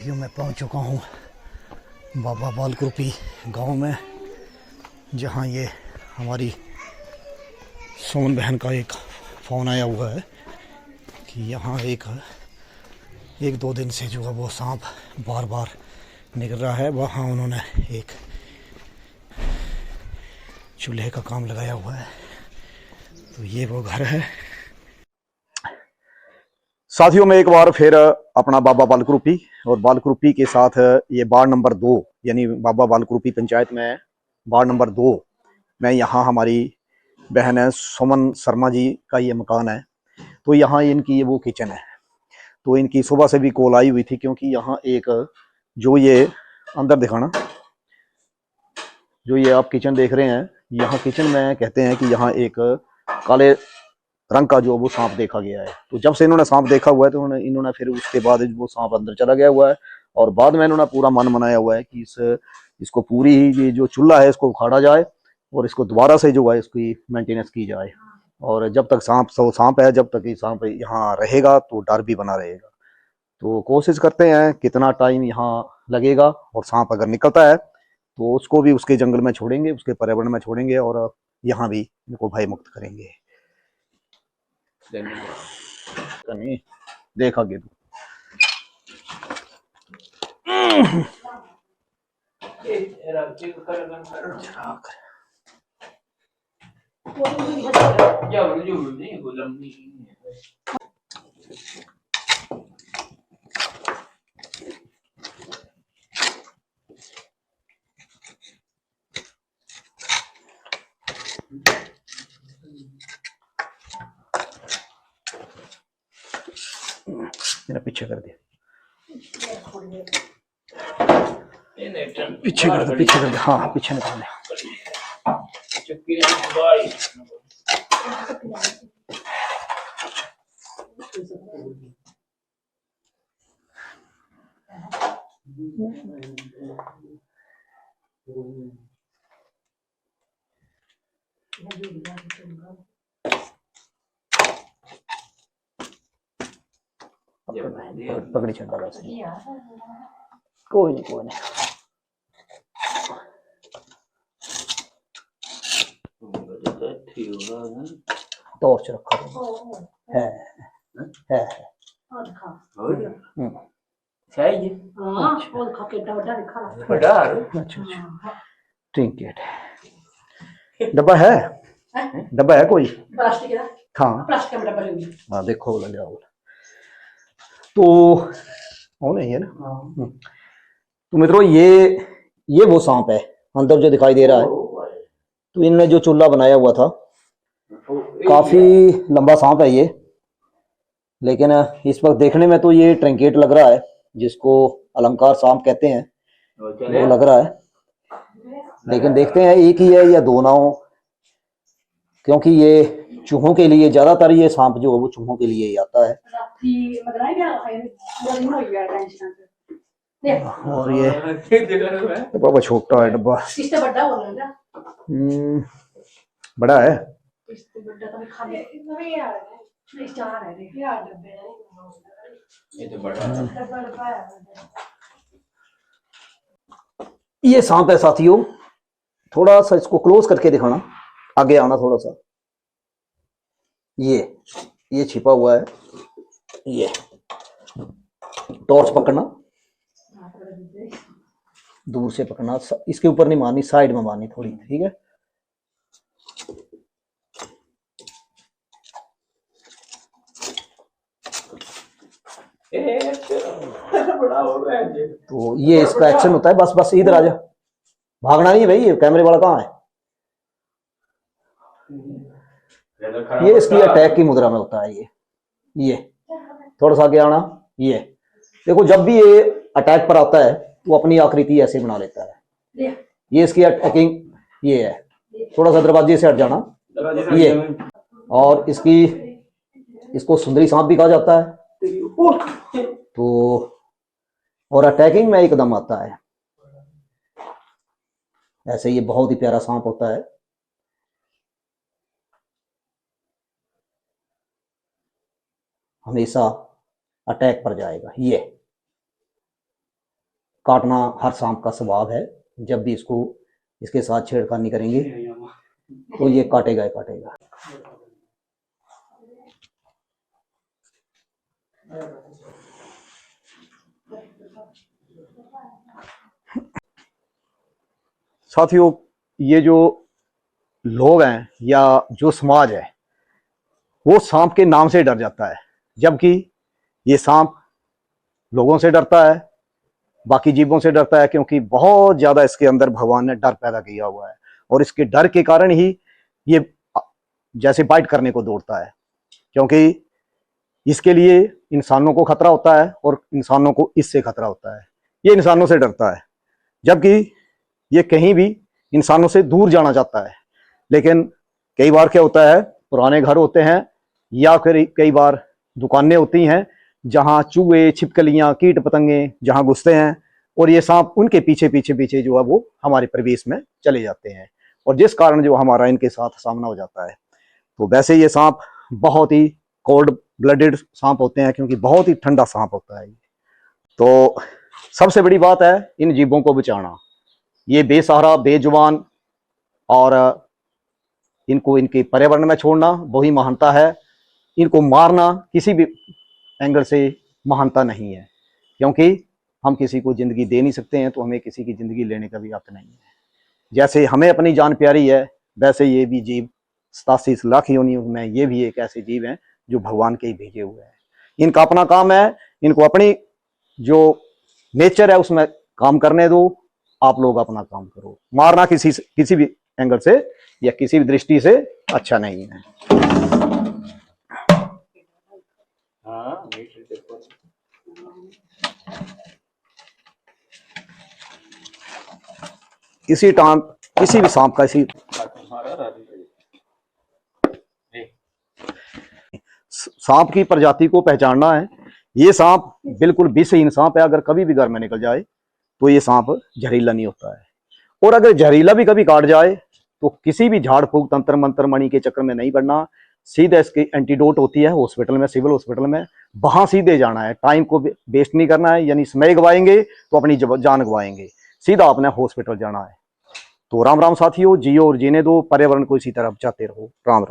साथियों मैं पहुंच चुका हूं बाबा बालकृपी गांव में, जहां ये हमारी सोन बहन का एक फ़ोन आया हुआ है कि यहाँ एक दो दिन से जो है वो सांप बार बार निकल रहा है। वहाँ उन्होंने एक चूल्हे का काम लगाया हुआ है, तो ये वो घर है। साथियों में एक बार फिर अपना बाबा बालकृपी और बालकृपी के साथ ये वार्ड नंबर 2 यानी बाबा बालकृपी पंचायत में वार्ड नंबर 2 में यहाँ हमारी बहन है सुमन शर्मा जी का ये मकान है। तो यहाँ इनकी ये वो किचन है। तो इनकी सुबह से भी कॉल आई हुई थी, क्योंकि यहाँ एक जो ये अंदर दिखाना, जो ये आप किचन देख रहे हैं, यहाँ किचन में कहते हैं कि यहाँ एक काले रंग का जो वो सांप देखा गया है। तो जब से इन्होंने सांप देखा हुआ है तो इन्होंने फिर उसके बाद वो सांप अंदर चला गया हुआ है, और बाद में इन्होंने पूरा मन बनाया हुआ है कि इसको पूरी ही ये जो चूल्हा है इसको उखाड़ा जाए और इसको दोबारा से जो है इसकी मेंटेनेंस की जाए। और जब तक सांप है, जब तक ये सांप यहाँ रहेगा तो डर भी बना रहेगा। तो कोशिश करते हैं कितना टाइम यहाँ लगेगा, और सांप अगर निकलता है तो उसको भी उसके जंगल में छोड़ेंगे, उसके पर्यावरण में छोड़ेंगे, और यहाँ भी इनको भय मुक्त करेंगे। देखा गे तू मेरा पीछे कर दे, पीछे कर दे, पीछे कर दे। हाँ पीछे निकाल दे। पकड़ी चढ़ा वैसे कोई नहीं, कोई नहीं। टॉर्च रखा है, है। अच्छा ट्रिंकेट डब्बा है, डब्बा है कोई प्लास्टिक का? हाँ देखो लग जाओ तो हो नहीं है ना। तो मित्रों ये वो सांप है अंदर जो दिखाई दे रहा है। तो इनने जो चूल्हा बनाया हुआ था, काफी लंबा सांप है ये, लेकिन इस वक्त देखने में तो ये ट्रिंकेट लग रहा है, जिसको अलंकार सांप कहते हैं, वो लग रहा है। लेकिन देखते हैं एक ही है या दो ना हो, क्योंकि ये चूहों के लिए ज्यादातर ये सांप जो है वो चूहों के लिए ही आता है। और ये बाबा छोटा है डब्बा, बड़ा है। ये सांप है साथियों, थोड़ा सा इसको क्लोज करके दिखाना, आगे आना थोड़ा सा। ये छिपा हुआ है, ये टॉर्च पकड़ना, दूर से पकड़ना, इसके ऊपर नहीं मारनी, साइड में मारनी थोड़ी, ठीक है। तो ये इसका एक्शन होता है, बस बस इधर आ जा, भागना नहीं है भाई। कैमरे वाला कहाँ है? ये इसकी अटैक की मुद्रा में होता है। ये थोड़ा सा आगे आना। ये देखो, जब भी ये अटैक पर आता है वो अपनी आकृति ऐसे बना लेता है। ये इसकी अटैकिंग ये है। थोड़ा सा दरवाजे से हट जाना, ये। और इसको सुंदरी सांप भी कहा जाता है। तो और अटैकिंग में एकदम आता है ऐसे। ये बहुत ही प्यारा सांप होता है। हमेशा अटैक पर जाएगा। ये काटना हर सांप का स्वभाव है। जब भी इसको इसके साथ छेड़खानी करेंगे तो ये काटेगा ही काटेगा। साथियों, ये जो लोग हैं या जो समाज है वो सांप के नाम से डर जाता है, जबकि ये सांप लोगों से डरता है, बाकी जीवों से डरता है, क्योंकि बहुत ज्यादा इसके अंदर भगवान ने डर पैदा किया हुआ है। और इसके डर के कारण ही ये जैसे बाइट करने को दौड़ता है, क्योंकि इसके लिए इंसानों को खतरा होता है और इंसानों को इससे खतरा होता है। ये इंसानों से डरता है, जबकि ये कहीं भी इंसानों से दूर जाना चाहता है। लेकिन कई बार क्या होता है, पुराने घर होते हैं या फिर कई बार दुकानें होती हैं जहां चूहे, छिपकलियां, कीट पतंगे जहां घुसते हैं, और ये सांप उनके पीछे पीछे पीछे जो है वो हमारे परिवेश में चले जाते हैं, और जिस कारण जो हमारा इनके साथ सामना हो जाता है। तो वैसे ये सांप बहुत ही कोल्ड ब्लडेड सांप होते हैं, क्योंकि बहुत ही ठंडा सांप होता है। तो सबसे बड़ी बात है इन जीवों को बचाना। ये बेसहारा, बेजुबान, और इनको इनके पर्यावरण में छोड़ना वही महानता है। इनको मारना किसी भी एंगल से महानता नहीं है, क्योंकि हम किसी को जिंदगी दे नहीं सकते हैं, तो हमें किसी की जिंदगी लेने का भी हक नहीं है। जैसे हमें अपनी जान प्यारी है, वैसे ये भी जीव 87 लाख योनियों में ये भी एक ऐसे जीव हैं जो भगवान के ही भेजे हुए हैं। इनका अपना काम है, इनको अपनी जो नेचर है उसमें काम करने दो, आप लोग अपना काम करो। मारना किसी भी एंगल से या किसी भी दृष्टि से अच्छा नहीं है। इसी टाइम किसी भी सांप का इसी सांप की प्रजाति को पहचानना है। ये सांप बिल्कुल विषहीन सांप है। अगर कभी भी घर में निकल जाए तो ये सांप जहरीला नहीं होता है, और अगर जहरीला भी कभी काट जाए तो किसी भी झाड़ फूक, तंत्र मंत्र, मणि के चक्कर में नहीं पड़ना। सीधे इसकी एंटीडोट होती है हॉस्पिटल में, सिविल हॉस्पिटल में, वहां सीधे जाना है। टाइम को वेस्ट नहीं करना है, यानी समय गवाएंगे तो अपनी जान गवाएंगे। सीधा अपने हॉस्पिटल जाना है। तो राम राम साथियों, जियो और जीने दो, पर्यावरण को इसी तरह बचाते रहो। राम राम।